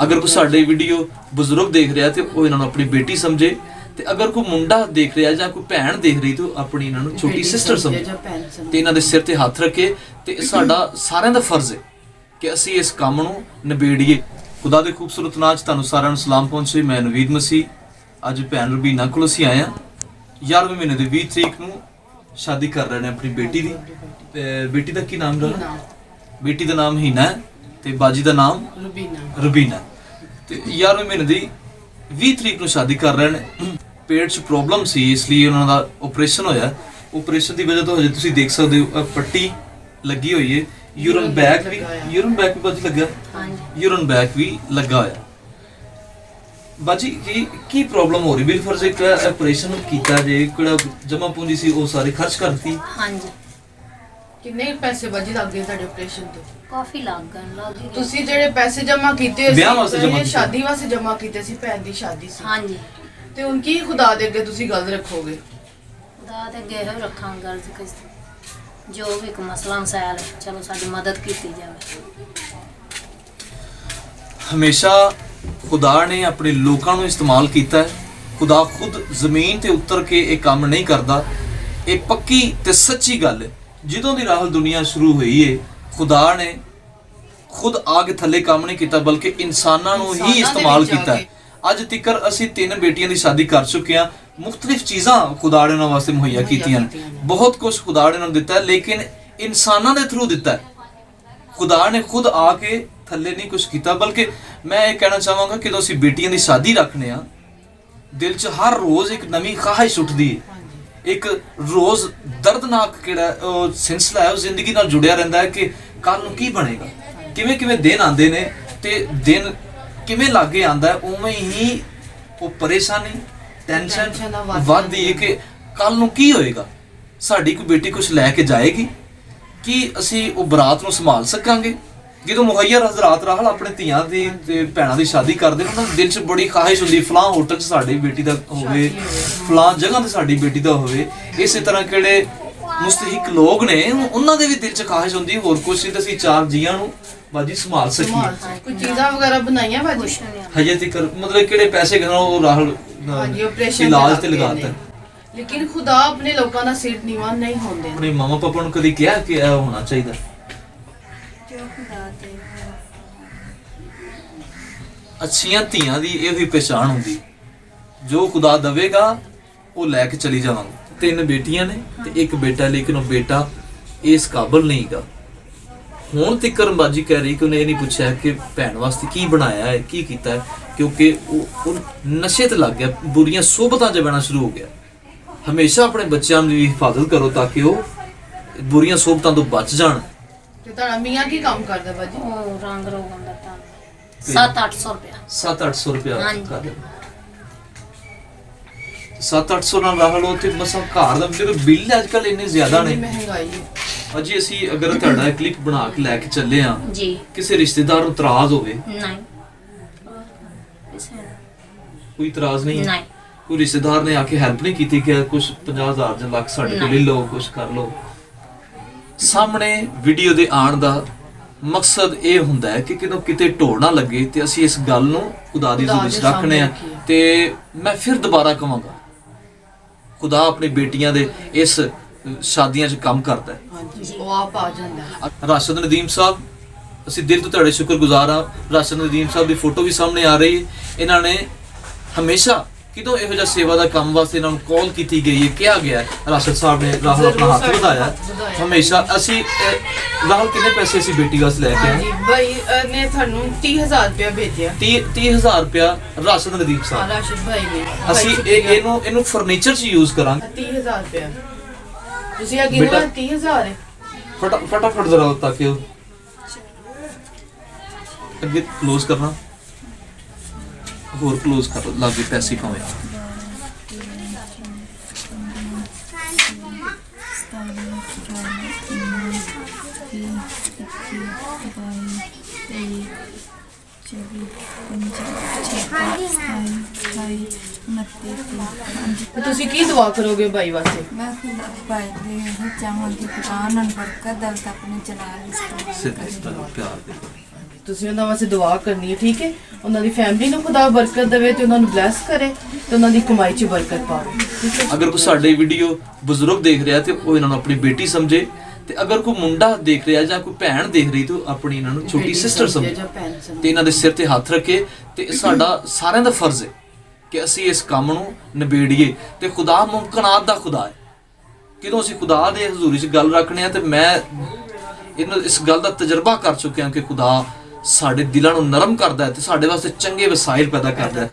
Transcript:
अगर कोई साडे वीडियो बजुर्ग देख रहा तो वो इन्होंने अपनी बेटी समझे, तो अगर कोई मुंडा देख रहा या कोई भैन देख रही तो अपनी इन्होंने छोटी सिस्टर समझे तो इन्हों के सिर ते हथ रखे। तो साडा सारिਆਂ ਦਾ फर्ज है कि असी इस काम नूं निबेड़िए। खुदा दे खूबसूरत नाम च तुहानूं सारिਆਂ ਨੂੰ सलाम पहुंचे। मैं नवीद मसीह अज भैन रबीना कोल असीं आए हाँ। 11वें महीने की 20 तरीक नूं शादी कर रहे हैं अपनी बेटी की। बेटी का की नाम रहा? बेटी का नाम हीना है ते बाजी का नाम रबीना। तो 11वें महीने की 20 तरीक नूं शादी कर रहे हैं। पेट च प्रॉब्लम सी इसलिए उन्होंने ऑपरेशन होया। ऑपरेशन की वजह तो हजे तुसीं देख सकते हो पट्टी लगी हुई है। यूरन बैग भी बाजी लगा, यूरन बैग भी लगा होया। बाजी की प्रॉब्लम हो रही? बिल फर्ज एक ऑपरेशन कीता जे किहड़ा जमा पूंजी सी वो सारी खर्च करती। हां जी। कितने पैसे बाजी लग गए ਤੁਹਾਡੇ ਆਪਰੇਸ਼ਨ ਤੇ? ਕਾਫੀ ਲੱਗ ਗਏ। ਤੁਸੀਂ ਜਿਹੜੇ ਪੈਸੇ ਜਮਾ ਕੀਤੇ ਸੀ ਵਿਆਹ ਵਾਸਤੇ ਜਮਾ ਕੀਤੇ, ਸ਼ਾਦੀ ਵਾਸਤੇ ਜਮਾ ਕੀਤੇ ਸੀ, ਭੈਣ ਦੀ ਸ਼ਾਦੀ ਸੀ। ਹਾਂ ਜੀ। ਤੇ ਹੁਣ ਕੀ ਖੁਦਾ ਦੇ ਅੱਗੇ ਤੁਸੀਂ ਗੱਲ ਰੱਖੋਗੇ? ਖੁਦਾ ਦੇ ਅੱਗੇ ਇਹੋ ਰੱਖਾਂਗੇ ਗੱਲ ਕਿ ਜੋ ਵੀ ਕੋ ਮਸਲਾ ਮਸਾਇਲ ਚਲੋ ਸਾਡੀ ਮਦਦ ਕੀਤੀ ਜਾਵੇ। हमेशा खुदा ने अपने लोगों को इस्तेमाल किया है। खुदा खुद जमीन ते उतर के एक काम नहीं करता। ये पक्की ते सच्ची गल है। जिदों की राह दुनिया शुरू हुई है खुदा ने खुद आके थले काम नहीं किया बल्कि इंसानों ही इस्तेमाल किया है। अज तिकर असी 3 बेटियां की शादी कर चुके हैं। मुख्तलिफ चीज़ां खुदा ने उन्होंने वास्ते मुहैया कीतियां, बहुत कुछ खुदा ने उन्होंने दिता है, लेकिन इंसानों के थ्रू दिता है। खुदा ने खुद आके थले नहीं कुछ किया। बल्कि मैं ये कहना चाहवागा कि असीं बेटियां की शादी रखने आ, दिल च हर रोज़ एक नवी ख्वाहिश उठती है। एक रोज़ दर्दनाक किहड़ा सिलसिला है जिंदगी नाल जुड़िया रहिंदा है कि कल नूं की बनेगा, किवें किवें दिन आंदे ने ते दिन किवें लागे आंदा है उवें ही वो परेशानी टेंशन वधदी है कि कल नूं की होएगा, साडी कोई बेटी कुछ लैके जाएगी कि असीं वो बरात नूं संभाल सकांगे। ਜਦੋਂ ਮੁਹੱਈਆ ਹਜ਼ਰਾਤ ਰਾਹਲ ਆਪਣੇ ਧੀਆਂ ਦੀ ਤੇ ਭੈਣਾਂ ਦੀ ਸ਼ਾਦੀ ਕਰਦੇ ਨੇ ਉਹਨਾਂ ਦੇ ਦਿਲ 'ਚ ਬੜੀ ਖਾਹਿਸ਼ ਹੁੰਦੀ ਫਲਾਂ ਹੋਟਲ 'ਚ ਸਾਡੀ ਬੇਟੀ ਦਾ ਹੋਵੇ, ਫਲਾਂ ਜਗ੍ਹਾ ਤੇ ਸਾਡੀ ਬੇਟੀ ਦਾ ਹੋਵੇ। ਇਸੇ ਤਰ੍ਹਾਂ ਕਿਹੜੇ ਮੁਸਤਹਿਕ ਲੋਕ ਨੇ ਉਹਨਾਂ ਦੇ ਵੀ ਦਿਲ 'ਚ ਖਾਹਿਸ਼ ਹੁੰਦੀ ਹੋਰ ਕੁਛ ਨਹੀਂ ਤਾਂ ਅਸੀਂ 4 ਜੀਆਂ ਨੂੰ ਬਾਜੀ ਸੰਭਾਲ ਸਕੀਏ। ਕੋਈ ਚੀਜ਼ਾਂ ਵਗੈਰਾ ਬਣਾਈਆਂ ਬਾਜੀ? ਹਜੇ ਤੱਕ ਮਤਲਬ ਕਿਹੜੇ ਪੈਸੇ ਕਿਹਨਾਂ ਉਹ ਰਾਹਲ ਇਲਾਜ ਤੇ ਲਗਾਤਾ। ਲੇਕਿਨ ਖੁਦਾ ਆਪਣੇ ਲੋਕਾਂ ਦਾ ਸਿਰ ਨੀਵਾਂ ਨਹੀਂ ਹੁੰਦੇ। ਆਪਣੇ ਮਾਮਾ ਪਾਪਾ ਨੂੰ ਕਦੀ ਕਿਹਾ ਕਿ ਇਹ ਹੋਣਾ ਚਾਹੀਦਾ? अच्छियां ਧੀਆਂ ਦੀ ਇਹ ਹੀ ਪਛਾਣ ਹੁੰਦੀ ਜੋ ਖੁਦਾ ਦੇਵੇਗਾ ਉਹ ਲੈ ਕੇ ਚਲੀ ਜਾਵਾਂਗੇ। 3 ਬੇਟੀਆਂ ਨੇ ਤੇ 1 ਬੇਟਾ, ਲੇਕਿਨ ਉਹ ਬੇਟਾ ਇਸ ਕਾਬਲ ਨਹੀਂਗਾ। ਹੁਣ ਤੱਕ ਬਾਜੀ ਕਹਿ ਰਹੀ ਕਿ ਉਹਨੇ ਇਹ ਨਹੀਂ ਪੁੱਛਿਆ ਕਿ ਭੈਣ ਵਾਸਤੇ ਕੀ ਬਣਾਇਆ ਹੈ, ਕੀ ਕੀਤਾ ਹੈ, ਕਿਉਂਕਿ ਉਹ ਨਸ਼ੇ ਤੇ ਲੱਗ ਗਿਆ, ਬੁਰੀਆਂ ਸੋਬਤਾਂ 'ਚ ਬਹਿਣਾ ਸ਼ੁਰੂ ਹੋ ਗਿਆ। ਹਮੇਸ਼ਾ ਆਪਣੇ ਬੱਚਿਆਂ ਦੀ ਹਿਫਾਜ਼ਤ ਕਰੋ ਤਾਂ ਕਿ ਉਹ ਬੁਰੀਆਂ ਸੋਬਤਾਂ ਤੋਂ ਬਚ ਜਾਣ। ਤੇ ਤੁਹਾਡਾ ਮੀਆਂ ਕੀ ਕੰਮ ਕਰਦਾ ਬਾਜੀ? ਉਹ ਰੰਗ ਰੋਗਨ ਦਾ ਤਾਂ 700-800 रुपया। 700-800 रुपया कर 700-800 ਨਾਲ ਰਾਹ ਲੋ ਤੇ ਮਸਾਂ ਘਰ ਦਾ ਜਿਹੜੇ ਬਿੱਲ ਅੱਜਕੱਲ ਇੰਨੇ ਜ਼ਿਆਦਾ ਨੇ, ਮਹਿੰਗਾਈ ਹੈ। ਅਜੀ ਅਸੀਂ ਅਗਰ ਤੁਹਾਡਾ ਕਲਿੱਪ ਬਣਾ ਕੇ ਲੈ ਕੇ ਚੱਲੇ ਆ ਜੀ, ਕਿਸੇ ਰਿਸ਼ਤੇਦਾਰ ਨੂੰ ਇਤਰਾਜ਼ ਹੋਵੇ? ਨਹੀਂ, ਕੋਈ ਇਤਰਾਜ਼ ਨਹੀਂ? ਨਹੀਂ। ਕੋਈ ਰਿਸ਼ਤੇਦਾਰ ਨੇ ਆ ਕੇ ਹੈਲਪ ਨਹੀਂ ਕੀਤੀ ਕਿ ਕੁਝ 50,000 ਜਾਂ ਲੱਖ ਸਾਡੇ ਕੋਲ ਲੈ ਲਓ, ਕੁਝ ਕਰ ਲਓ? ਸਾਹਮਣੇ ਵੀਡੀਓ ਦੇ ਆਉਣ ਦਾ ਮਕਸਦ ਇਹ ਹੁੰਦਾ ਹੈ ਕਿ ਕਿਤੇ ਢੋਲ ਨਾ ਲੱਗੇ ਤੇ ਅਸੀਂ ਇਸ ਗੱਲ ਨੂੰ ਖੁਦਾ ਦੀ ਹਜ਼ੂਰੀ 'ਚ ਰੱਖਨੇ ਆ। ਤੇ ਮੈਂ ਫਿਰ ਦੁਬਾਰਾ ਕਹਾਂਗਾ ਖੁਦਾ ਆਪਣੀ ਬੇਟੀਆਂ ਦੇ ਇਸ ਸ਼ਾਦੀਆਂ 'ਚ ਕੰਮ ਕਰਦਾ ਹੈ। ਹਾਂਜੀ, ਉਹ ਆਪ ਆ ਜਾਂਦਾ। ਰਾਸ਼ਦ ਨਦੀਮ ਸਾਹਿਬ, ਅਸੀਂ ਦਿਲ ਤੋਂ ਤੁਹਾਡੇ ਸ਼ੁਕਰਗੁਜ਼ਾਰ ਹਾਂ। ਰਾਸ਼ਦ ਨਦੀਮ ਸਾਹਿਬ ਦੀ ਫੋਟੋ ਵੀ ਸਾਹਮਣੇ ਆ ਰਹੀ ਹੈ। ਇਹਨਾਂ ਨੇ ਹਮੇਸ਼ਾ ਕਿਦੋਂ ਇਹੋ ਜਿਹਾ ਸੇਵਾ ਦਾ ਕੰਮ ਵਾਸਤੇ ਇਹਨਾਂ ਨੂੰ ਕਾਲ ਕੀਤੀ ਗਈ ਹੈ, ਕਿਹਾ ਗਿਆ ਰਾਸ਼ਦ ਸਾਹਿਬ ਨੇ ਰਾਹੁਲ ਆਪਣਾ ਹੱਥ ਵਧਾਇਆ ਹਮੇਸ਼ਾ। ਅਸੀਂ ਰਾਹੁਲ ਕਿੰਨੇ ਪੈਸੇ ਅਸੀਂ ਬੇਟੀ ਵਾਸਤੇ ਲੈ ਕੇ ਆਏ? ਹਾਂਜੀ ਭਾਈ ਨੇ ਤੁਹਾਨੂੰ 30,000 ਰੁਪਇਆ ਭੇਜਿਆ। 30,000 ਰੁਪਇਆ ਰਾਸ਼ਦ ਨਦੀਪ ਸਾਹਿਬ, ਰਾਸ਼ਦ ਭਾਈ ਨੇ। ਅਸੀਂ ਇਹਨੂੰ ਫਰਨੀਚਰ 'ਚ ਯੂਜ਼ ਕਰਾਂਗੇ। 30,000 ਰੁਪਇਆ ਤੁਸੀਂ ਆ ਗਿਣੋ। 30,000 ਹੈ। ਫਟਾਫਟ ਜ਼ਰਾ ਤਾਂ ਕਿ ਅੱਗੇ ਕਲੋਜ਼ ਕਰਨਾ, ਹੋਰ ਕਲੋਜ਼ ਕਰ ਲਾਗੇ ਪੈਸੇ ਪਾਵੇ। ਤੁਸੀਂ ਕੀ ਦੁਆ ਕਰੋਗੇ ਭਾਈ ਵਾਸਤੇ? मैं खुद भाई दे चाहूँगी खुदा उन्होंने बरकत दौलत अपने जलाल ਸਿੱਧੇ ਪਿਆਰ ਦੇ ਤੁਸੀਂ ਉਹਨਾਂ ਵਾਸਤੇ ਦੁਆ ਕਰਨੀ ਹੈ, ਠੀਕ ਹੈ। ਉਹਨਾਂ ਦੀ ਫੈਮਿਲੀ ਨੂੰ ਖੁਦਾ ਬਰਕਤ ਦੇਵੇ ਤੇ ਉਹਨਾਂ ਨੂੰ ਬਲੈਸ ਕਰੇ ਤੇ ਉਹਨਾਂ ਦੀ ਕਮਾਈ 'ਚ ਬਰਕਤ ਪਾਵੇ, ਠੀਕ ਹੈ। ਅਗਰ ਕੋਈ ਸਾਡੇ ਵੀਡੀਓ ਬਜ਼ੁਰਗ ਦੇਖ ਰਿਹਾ ਤੇ ਉਹ ਇਹਨਾਂ ਨੂੰ ਆਪਣੀ ਬੇਟੀ ਸਮਝੇ, ਤੇ ਅਗਰ ਕੋਈ ਮੁੰਡਾ ਦੇਖ ਰਿਹਾ ਜਾਂ ਕੋਈ ਭੈਣ ਦੇਖ ਰਹੀ ਤੇ ਉਹ ਆਪਣੀ ਇਹਨਾਂ ਨੂੰ ਛੋਟੀ ਸਿਸਟਰ ਸਮਝੇ ਜਾਂ ਭੈਣ ਸਮਝੇ। ਤੇ ਇਹਨਾਂ ਦੇ ਸਿਰ ਤੇ ਹੱਥ ਰੱਖੇ। ਤੇ ਸਾਡਾ ਸਾਰਿਆਂ ਦਾ ਫਰਜ਼ ਹੈ ਕਿ ਅਸੀਂ ਇਸ ਕੰਮ ਨੂੰ ਨਿਬੇੜੀਏ। ਤੇ ਖੁਦਾ ਮੁਮਕਨਾਤ ਦਾ ਖੁਦਾ ਹੈ। ਜਦੋਂ ਅਸੀਂ ਖੁਦਾ ਦੇ ਹਜ਼ੂਰੀ 'ਚ ਗੱਲ ਰੱਖਣੇ ਆ, ਤੇ ਮੈਂ ਇਸ ਗੱਲ ਦਾ ਤਜਰਬਾ ਕਰ ਚੁੱਕਿਆ ਕਿ ਖੁਦਾ ਸਾਡੇ ਦਿਲਾਂ ਨੂੰ ਨਰਮ ਕਰਦਾ ਹੈ ਤੇ ਸਾਡੇ ਵਾਸਤੇ ਚੰਗੇ ਵਸਾਇਲ ਪੈਦਾ ਕਰਦਾ ਹੈ।